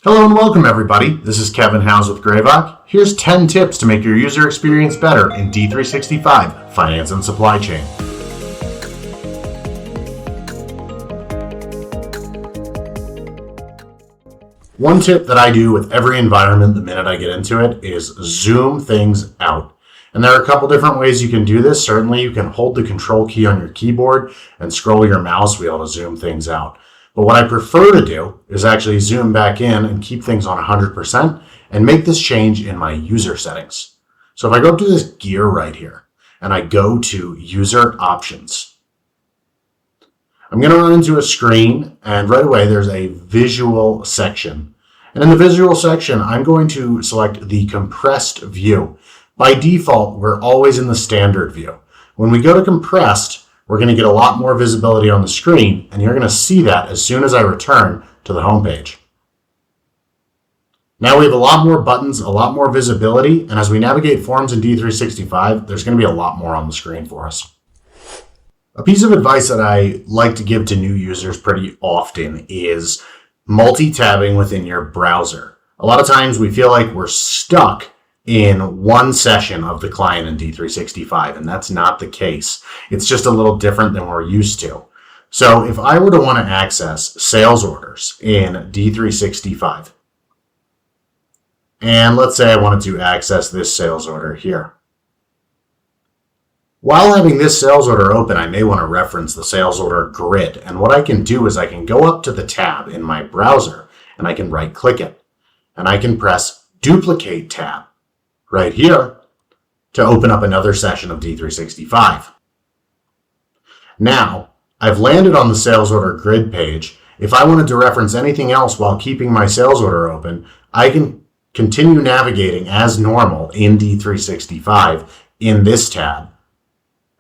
Hello and welcome everybody. This is Kevin Howes with GraVoc. Here's 10 tips to make your user experience better in D365 Finance and Supply Chain. One tip that I do with every environment the minute I get into it is zoom things out. And there are a couple different ways you can do this. Certainly you can hold the control key on your keyboard and scroll your mouse wheel to zoom things out. But what I prefer to do is actually zoom back in and keep things on 100% and make this change in my user settings. So if I go up to this gear right here and I go to user options, I'm going to run into a screen and right away there's a visual section. And in the visual section, I'm going to select the compressed view. By default, we're always in the standard view. When we go to compressed, we're going to get a lot more visibility on the screen, and you're going to see that as soon as I return to the home page. Now we have a lot more buttons, a lot more visibility, and as we navigate forms in D365, there's going to be a lot more on the screen for us. A piece of advice that I like to give to new users pretty often is multi-tabbing within your browser. A lot of times we feel like we're stuck in one session of the client in D365, and that's not the case. It's just a little different than we're used to. So if I were to want to access sales orders in D365, and let's say I wanted to access this sales order here. While having this sales order open, I may want to reference the sales order grid. And what I can do is I can go up to the tab in my browser and I can right click it and I can press duplicate tab right here to open up another session of D365. Now, I've landed on the sales order grid page. If I wanted to reference anything else while keeping my sales order open, I can continue navigating as normal in D365 in this tab.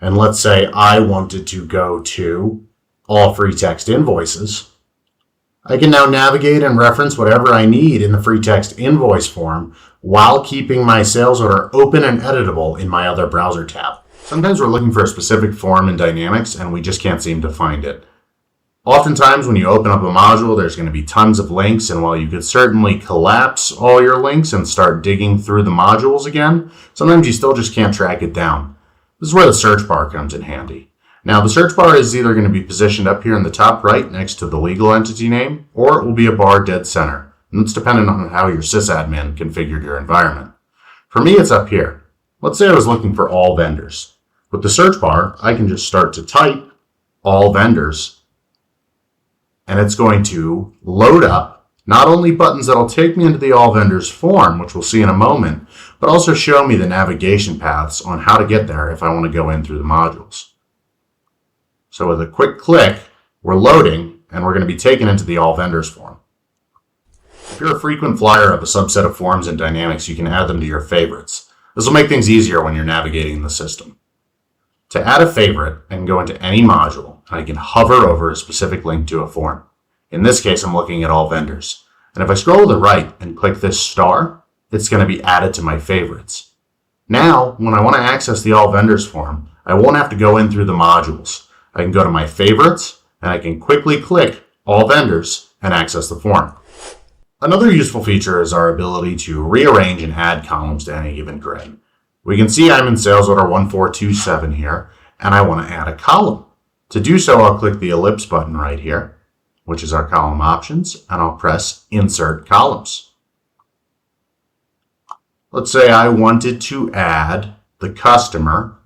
And let's say I wanted to go to all free text invoices. I can now navigate and reference whatever I need in the free text invoice form while keeping my sales order open and editable in my other browser tab. Sometimes we're looking for a specific form in Dynamics and we just can't seem to find it. Oftentimes when you open up a module, there's going to be tons of links, and while you could certainly collapse all your links and start digging through the modules again, sometimes you still just can't track it down. This is where the search bar comes in handy. Now, the search bar is either going to be positioned up here in the top right next to the legal entity name, or it will be a bar dead center. And it's dependent on how your sysadmin configured your environment. For me, it's up here. Let's say I was looking for all vendors. With the search bar, I can just start to type all vendors, and it's going to load up not only buttons that'll take me into the all vendors form, which we'll see in a moment, but also show me the navigation paths on how to get there if I want to go in through the modules. So with a quick click, we're loading and we're going to be taken into the all vendors form. If you're a frequent flyer of a subset of forms in Dynamics, you can add them to your favorites. This will make things easier when you're navigating the system. To add a favorite, I can go into any module and I can hover over a specific link to a form. In this case, I'm looking at all vendors. And if I scroll to the right and click this star, it's going to be added to my favorites. Now, when I want to access the all vendors form, I won't have to go in through the modules. I can go to my favorites and I can quickly click all vendors and access the form. Another useful feature is our ability to rearrange and add columns to any given grid. We can see I'm in sales order 1427 here and I want to add a column. To do so, I'll click the ellipse button right here, which is our column options, and I'll press insert columns. Let's say I wanted to add the customer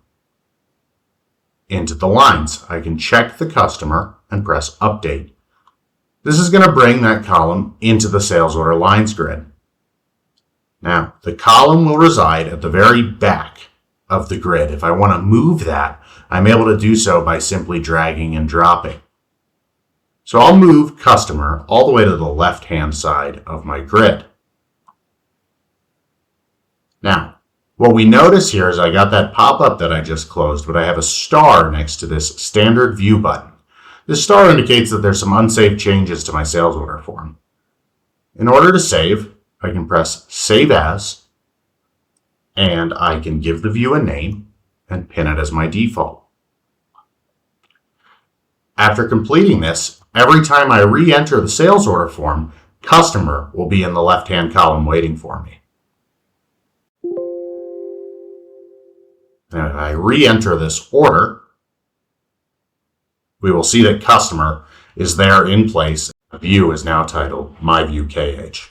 into the lines. I can check the customer and press update. This is going to bring that column into the sales order lines grid. Now, the column will reside at the very back of the grid. If I want to move that, I'm able to do so by simply dragging and dropping. So I'll move customer all the way to the left-hand side of my grid. Now, what we notice here is I got that pop-up that I just closed, but I have a star next to this standard view button. This star indicates that there's some unsaved changes to my sales order form. In order to save, I can press Save As, and I can give the view a name and pin it as my default. After completing this, every time I re-enter the sales order form, customer will be in the left-hand column waiting for me. And if I re-enter this order, we will see that customer is there in place. The view is now titled My View KH.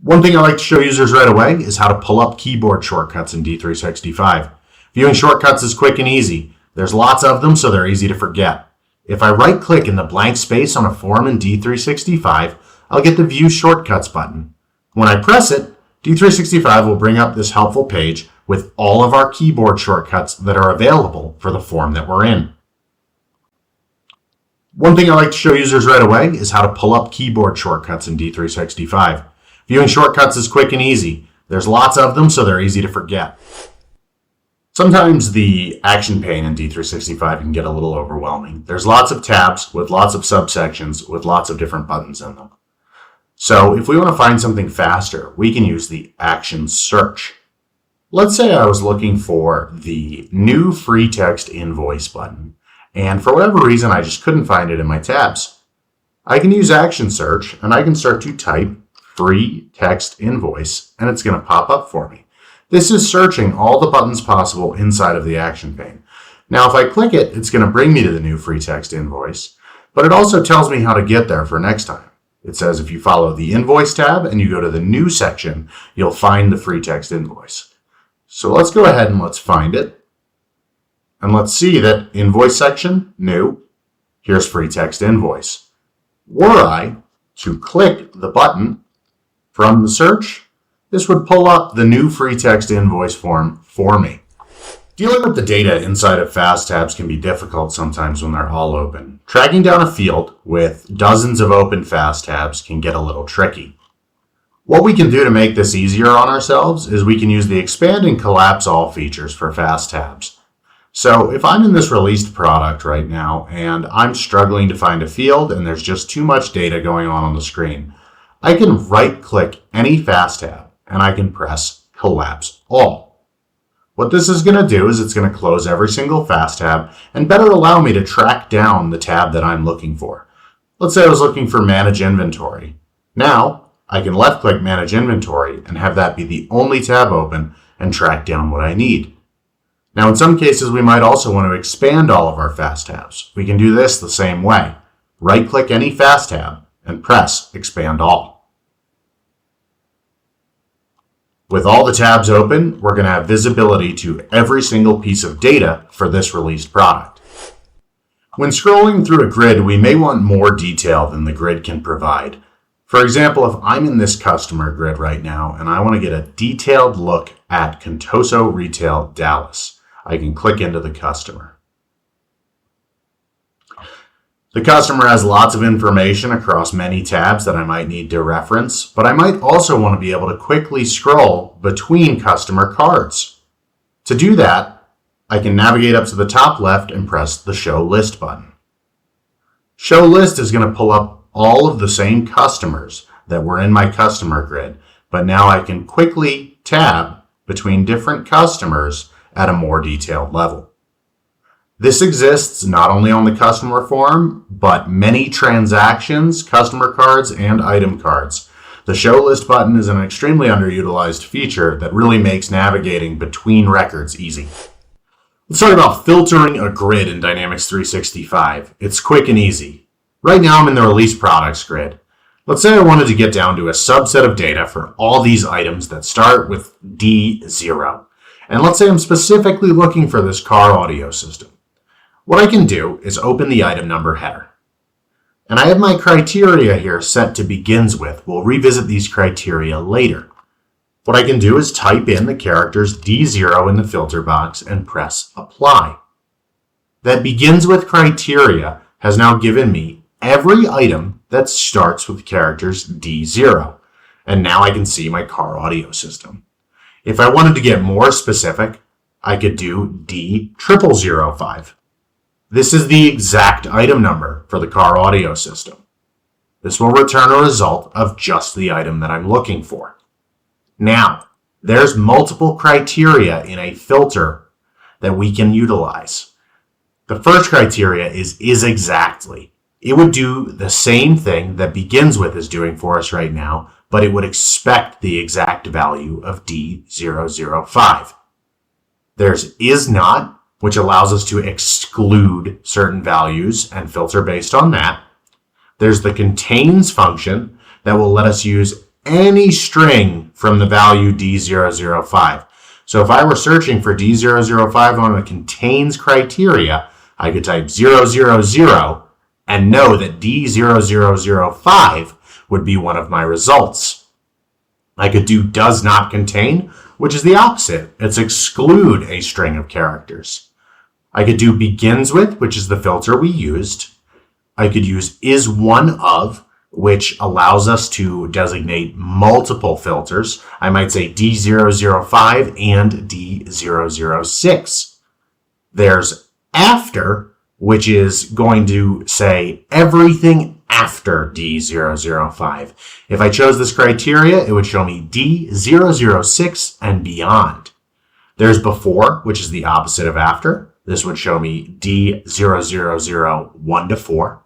One thing I like to show users right away is how to pull up keyboard shortcuts in D365. Viewing shortcuts is quick and easy. There's lots of them, so they're easy to forget. If I right-click in the blank space on a form in D365, I'll get the View Shortcuts button. When I press it, D365 will bring up this helpful page with all of our keyboard shortcuts that are available for the form that we're in. One thing I like to show users right away is how to pull up keyboard shortcuts in D365. Viewing shortcuts is quick and easy. There's lots of them, so they're easy to forget. Sometimes the action pane in D365 can get a little overwhelming. There's lots of tabs with lots of subsections with lots of different buttons in them. So if we want to find something faster, we can use the action search. Let's say I was looking for the new free text invoice button, and for whatever reason I just couldn't find it in my tabs. I can use action search and I can start to type free text invoice and it's going to pop up for me. This is searching all the buttons possible inside of the action pane. Now if I click it, it's going to bring me to the new free text invoice, but it also tells me how to get there for next time. It says if you follow the invoice tab and you go to the new section, you'll find the free text invoice. So let's go ahead and let's find it. And let's see that invoice section, new, here's free text invoice. Were I to click the button from the search, this would pull up the new free text invoice form for me. Dealing with the data inside of fast tabs can be difficult sometimes when they're all open. Tracking down a field with dozens of open fast tabs can get a little tricky. What we can do to make this easier on ourselves is we can use the expand and collapse all features for fast tabs. So if I'm in this released product right now and I'm struggling to find a field and there's just too much data going on the screen, I can right-click any fast tab and I can press collapse all. What this is going to do is it's going to close every single fast tab and better allow me to track down the tab that I'm looking for. Let's say I was looking for manage inventory. Now I can left-click manage inventory and have that be the only tab open and track down what I need. Now, in some cases, we might also want to expand all of our fast tabs. We can do this the same way. Right-click any fast tab and press Expand All. With all the tabs open, we're going to have visibility to every single piece of data for this released product. When scrolling through a grid, we may want more detail than the grid can provide. For example, if I'm in this customer grid right now and I want to get a detailed look at Contoso Retail Dallas, I can click into the customer. The customer has lots of information across many tabs that I might need to reference, but I might also want to be able to quickly scroll between customer cards. To do that, I can navigate up to the top left and press the Show List button. Show List is going to pull up all of the same customers that were in my customer grid, but now I can quickly tab between different customers at a more detailed level. This exists not only on the customer form, but many transactions, customer cards, and item cards. The Show List button is an extremely underutilized feature that really makes navigating between records easy. Let's talk about filtering a grid in Dynamics 365. It's quick and easy. Right now I'm in the Release Products grid. Let's say I wanted to get down to a subset of data for all these items that start with D0. And let's say I'm specifically looking for this car audio system. What I can do is open the item number header. And I have my criteria here set to begins with. We'll revisit these criteria later. What I can do is type in the characters D0 in the filter box and press apply. That begins with criteria has now given me every item that starts with characters D0. And now I can see my car audio system. If I wanted to get more specific, I could do D0005. This is the exact item number for the car audio system. This will return a result of just the item that I'm looking for. Now, there's multiple criteria in a filter that we can utilize. The first criteria is exactly. it would do the same thing that begins with is doing for us right now, but it would expect the exact value of D005. There's is not, which allows us to exclude certain values and filter based on that. There's the contains function that will let us use any string from the value D005. So if I were searching for D005 on a contains criteria, I could type 000 and know that D0005 would be one of my results. I could do does not contain, which is the opposite. It's exclude a string of characters. I could do begins with, which is the filter we used. I could use is one of, which allows us to designate multiple filters. I might say D005 and D006. There's after, which is going to say everything after D005. If I chose this criteria, it would show me D006 and beyond. There's before, which is the opposite of after. This would show me D000 1 to 4.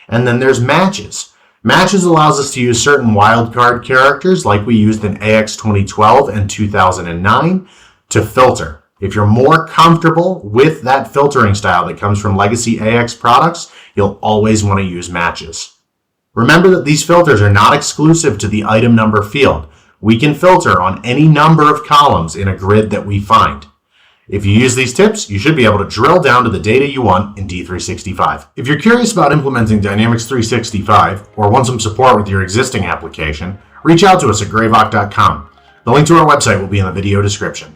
And then there's matches. Matches allows us to use certain wildcard characters like we used in AX 2012 and 2009 to filter. If you're more comfortable with that filtering style that comes from legacy AX products, you'll always want to use matches. Remember that these filters are not exclusive to the item number field. We can filter on any number of columns in a grid that we find. If you use these tips, you should be able to drill down to the data you want in D365. If you're curious about implementing Dynamics 365 or want some support with your existing application, reach out to us at GraVoc.com. The link to our website will be in the video description.